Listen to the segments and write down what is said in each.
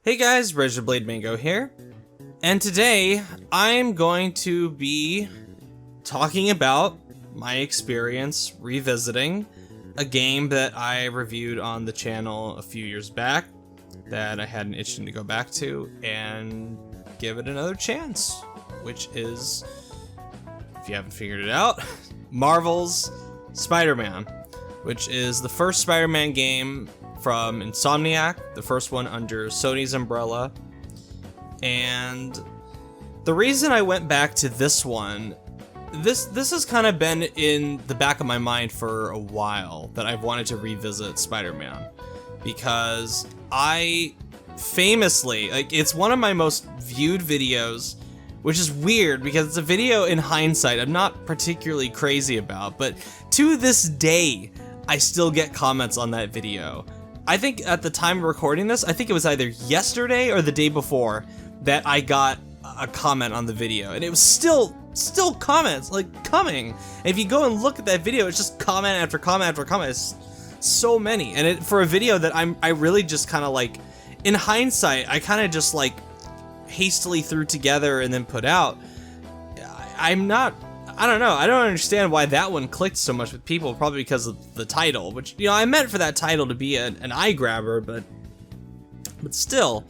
Hey guys, Razorblade Mango here, and today I'm going to be talking about my experience revisiting a game that I reviewed on the channel a few years back that I had an itching to go back to and give it another chance, which is, if you haven't figured it out, Marvel's Spider-Man, which is the first Spider-Man game from Insomniac, the first one under Sony's umbrella. And the reason I went back to this one, this has kind of been in the back of my mind for a while, that I've wanted to revisit Spider-Man, because I famously, it's one of my most viewed videos, which is weird because it's a video in hindsight I'm not particularly crazy about, but to this day I still get comments on that video. I think at the time of recording this, I think it was either yesterday or the day before that I got a comment on the video, and it was still comments coming. And if you go and look at that video, it's just comment after comment after comment. It's so many, and for a video that I really just kind of in hindsight, I kind of just hastily threw together and then put out. I don't know. I don't understand why that one clicked so much with people, probably because of the title, which, I meant for that title to be an eye grabber, but still,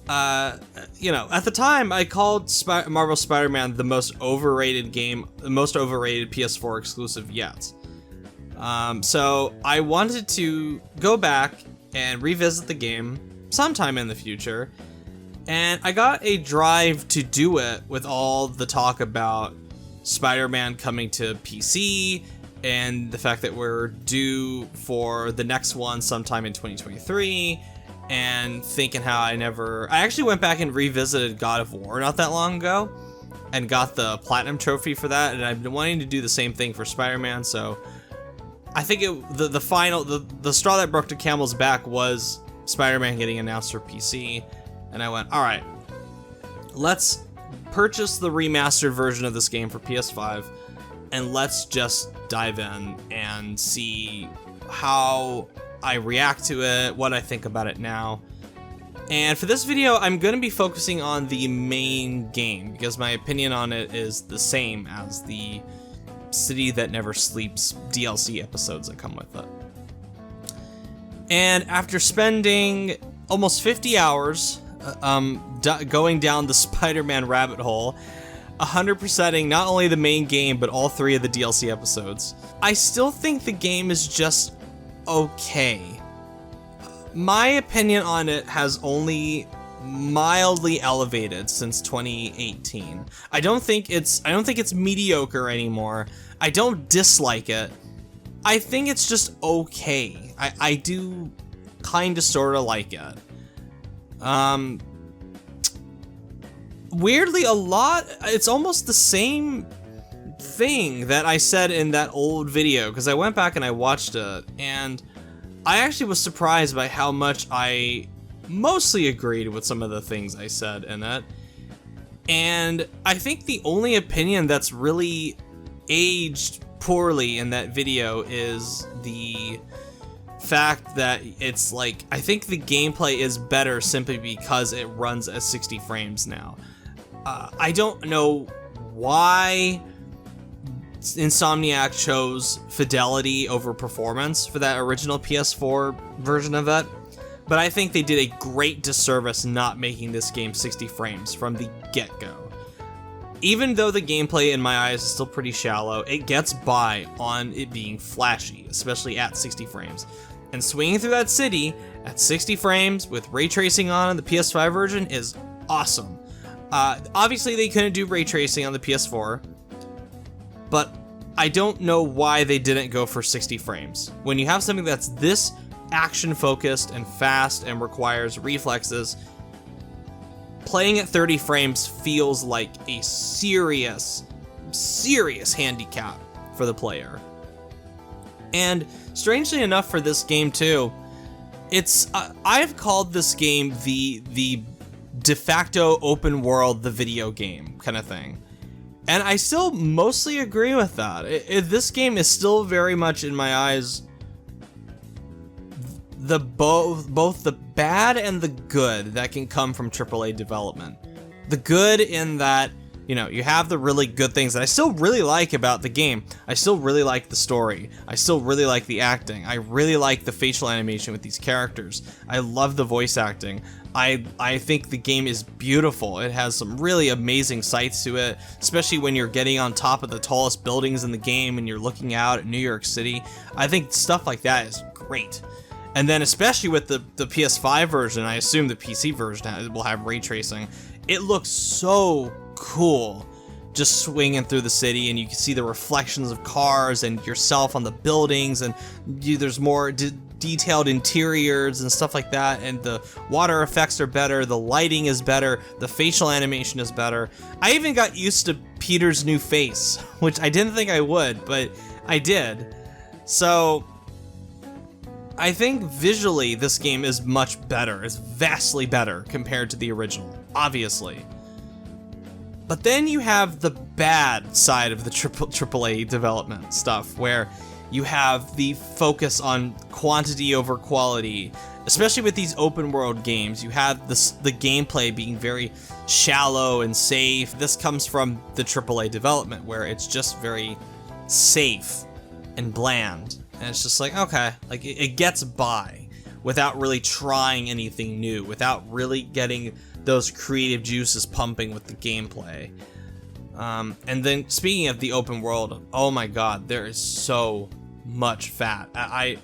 at the time I called Marvel Spider-Man the most overrated game, the most overrated PS4 exclusive yet. So I wanted to go back and revisit the game sometime in the future, and I got a drive to do it with all the talk about Spider-Man coming to PC and the fact that we're due for the next one sometime in 2023, and thinking how I actually went back and revisited God of War not that long ago and got the Platinum Trophy for that, and I've been wanting to do the same thing for Spider-Man. So I think the straw that broke the camel's back was Spider-Man getting announced for PC, and I went, alright, let's purchase the remastered version of this game for PS5, and let's just dive in and see how I react to it, what I think about it now. And for this video, I'm going to be focusing on the main game, because my opinion on it is the same as the City That Never Sleeps DLC episodes that come with it. And after spending almost 50 hours going down the Spider-Man rabbit hole, 100%ing not only the main game but all 3 of the DLC episodes, I still think the game is just okay. My opinion on it has only mildly elevated since 2018. I don't think it's mediocre anymore. I don't dislike it. I think it's just okay. I do kinda sorta like it. Weirdly, it's almost the same thing that I said in that old video, because I went back and I watched it, and I actually was surprised by how much I mostly agreed with some of the things I said in it. And I think the only opinion that's really aged poorly in that video is the fact that it's I think the gameplay is better simply because it runs at 60 frames now. I don't know why Insomniac chose fidelity over performance for that original PS4 version of it, but I think they did a great disservice not making this game 60 frames from the get-go. Even though the gameplay in my eyes is still pretty shallow, it gets by on it being flashy, especially at 60 frames. And swinging through that city at 60 frames with ray tracing on the PS5 version is awesome. Obviously they couldn't do ray tracing on the PS4, but I don't know why they didn't go for 60 frames. When you have something that's this action-focused and fast and requires reflexes, playing at 30 frames feels like a serious handicap for the player. And strangely enough for this game too, I've called this game the de facto open world, the video game kind of thing. And I still mostly agree with that. This game is still very much in my eyes both the bad and the good that can come from AAA development. The good in that, you have the really good things that I still really like about the game. I still really like the story. I still really like the acting. I really like the facial animation with these characters. I love the voice acting. I think the game is beautiful. It has some really amazing sights to it, especially when you're getting on top of the tallest buildings in the game and you're looking out at New York City. I think stuff like that is great. And then especially with the PS5 version, I assume the PC version will have ray tracing. It looks so cool just swinging through the city, and you can see the reflections of cars and yourself on the buildings, and there's more detailed interiors and stuff like that, and the water effects are better, the lighting is better, the facial animation is better. I even got used to Peter's new face, which I didn't think I would, but I did. So I think visually this game is much better. It's vastly better compared to the original, obviously. But then you have the bad side of the AAA development stuff, where you have the focus on quantity over quality. Especially with these open world games, you have the gameplay being very shallow and safe. This comes from the AAA development, where it's just very safe and bland. And it's just like, okay, like it gets by without really trying anything new, without really getting those creative juices pumping with the gameplay. And then speaking of the open world, oh my god, there is so much fat. I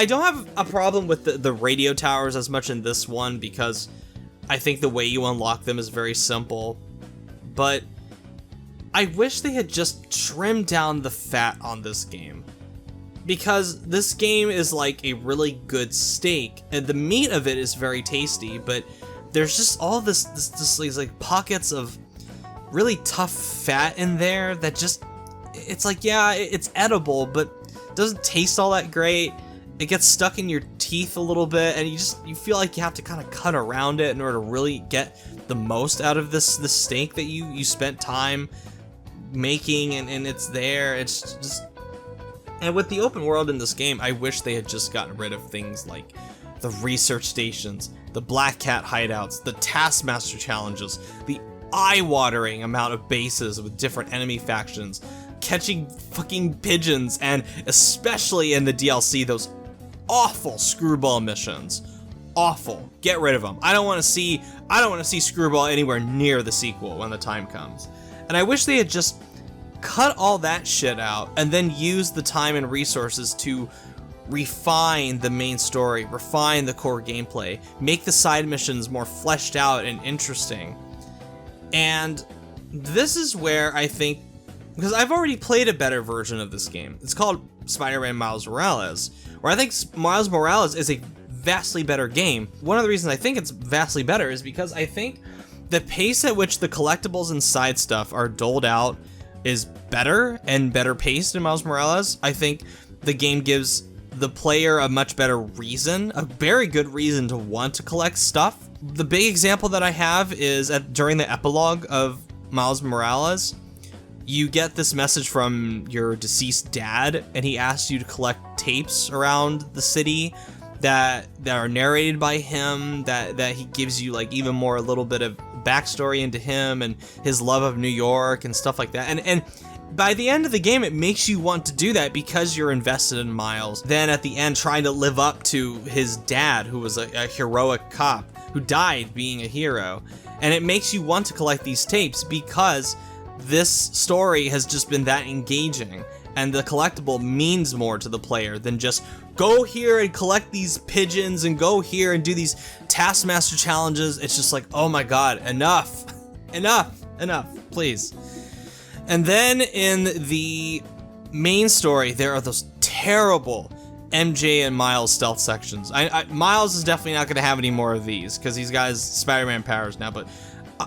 don't have a problem with the radio towers as much in this one, because I think the way you unlock them is very simple. But I wish they had just trimmed down the fat on this game, because this game is like a really good steak, and the meat of it is very tasty, but there's just all these like pockets of really tough fat in there that just, it's like, yeah, it's edible, but doesn't taste all that great. It gets stuck in your teeth a little bit, and you feel like you have to kind of cut around it in order to really get the most out of this steak that you spent time making, and it's there. It's just, and with the open world in this game, I wish they had just gotten rid of things like the research stations, the Black Cat hideouts, the Taskmaster challenges, the eye-watering amount of bases with different enemy factions, catching fucking pigeons, and especially in the DLC, those awful screwball missions. Awful. Get rid of them. I don't want to see Screwball anywhere near the sequel when the time comes. And I wish they had just cut all that shit out and then use the time and resources to refine the main story, refine the core gameplay, make the side missions more fleshed out and interesting. And this is where I think, because I've already played a better version of this game. It's called Spider-Man Miles Morales, where I think Miles Morales is a vastly better game. One of the reasons I think it's vastly better is because I think the pace at which the collectibles and side stuff are doled out is better and better paced in Miles Morales. I think the game gives the player a much better reason, a very good reason to want to collect stuff. The big example that I have is during the epilogue of Miles Morales, you get this message from your deceased dad, and he asks you to collect tapes around the city that are narrated by him, that he gives you like even more, a little bit of backstory into him and his love of New York and stuff like that. And by the end of the game, it makes you want to do that because you're invested in Miles. Then at the end, trying to live up to his dad, who was a heroic cop who died being a hero. And it makes you want to collect these tapes because this story has just been that engaging, and the collectible means more to the player than just go here and collect these pigeons and go here and do these Taskmaster challenges. It's just like, oh my god, enough, please. And then in the main story, there are those terrible MJ and Miles stealth sections. Miles is definitely not going to have any more of these because he's got his Spider-Man powers now, but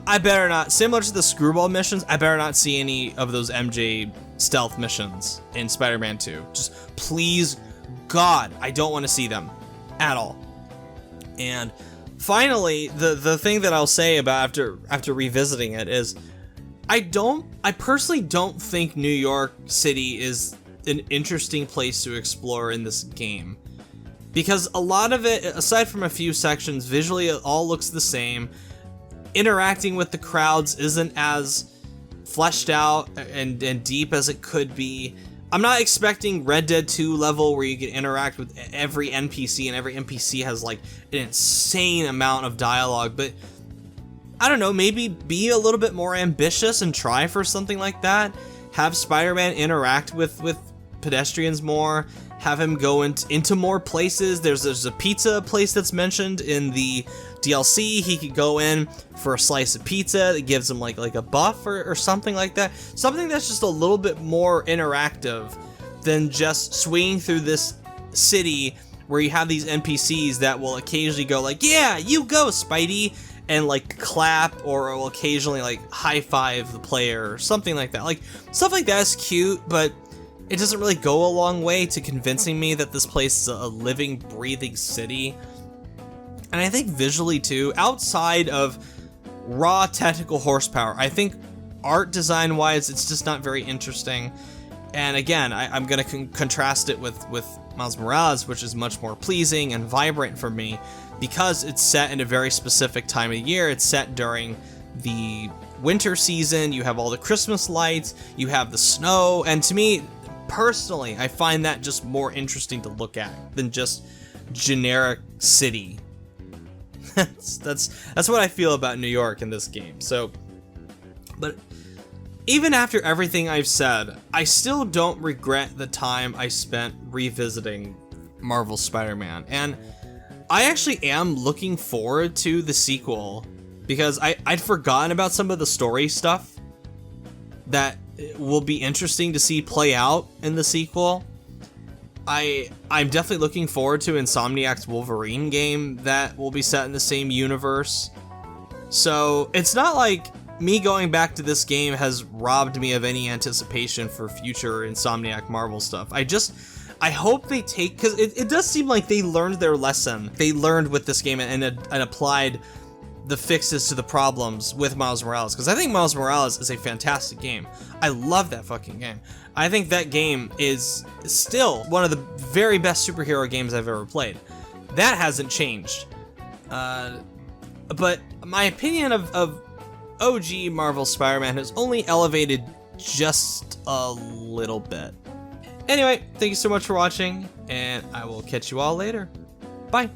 I better not, similar to the Screwball missions, I better not see any of those MJ stealth missions in Spider-Man 2. Just please, God, I don't want to see them at all. And finally, the thing that I'll say about after revisiting it is, I personally don't think New York City is an interesting place to explore in this game. because a lot of it, aside from a few sections, visually it all looks the same. Interacting with the crowds isn't as fleshed out and deep as it could be. I'm not expecting Red Dead 2 level where you can interact with every NPC and every NPC has like an insane amount of dialogue, but I don't know, maybe be a little bit more ambitious and try for something like that. Have Spider-Man interact with pedestrians more, have him go into more places. There's a pizza place that's mentioned in the DLC. He could go in for a slice of pizza that gives him like a buff or something like that. Something that's just a little bit more interactive than just swinging through this city where you have these NPCs that will occasionally go like, yeah, you go, Spidey, and like clap, or will occasionally like high five the player or something like that. Like stuff like that is cute, but it doesn't really go a long way to convincing me that this place is a living, breathing city. And I think visually too, outside of raw technical horsepower, I think art design wise, it's just not very interesting. And again, I'm gonna contrast it with Miles Morales, which is much more pleasing and vibrant for me, because it's set in a very specific time of year. It's set during the winter season, you have all the Christmas lights, you have the snow, and to me, personally, I find that just more interesting to look at than just generic city. That's what I feel about New York in this game. So, but even after everything I've said, I still don't regret the time I spent revisiting Marvel's Spider-Man, and I actually am looking forward to the sequel, because I'd forgotten about some of the story stuff that will be interesting to see play out in the sequel. I'm definitely looking forward to Insomniac's Wolverine game that will be set in the same universe. So it's not like me going back to this game has robbed me of any anticipation for future Insomniac Marvel stuff. I hope they take, because it does seem like they learned their lesson. They learned with this game and applied the fixes to the problems with Miles Morales, because I think Miles Morales is a fantastic game. I love that fucking game. I think that game is still one of the very best superhero games I've ever played. That hasn't changed. But my opinion of OG Marvel Spider-Man has only elevated just a little bit. Anyway, thank you so much for watching, and I will catch you all later. Bye.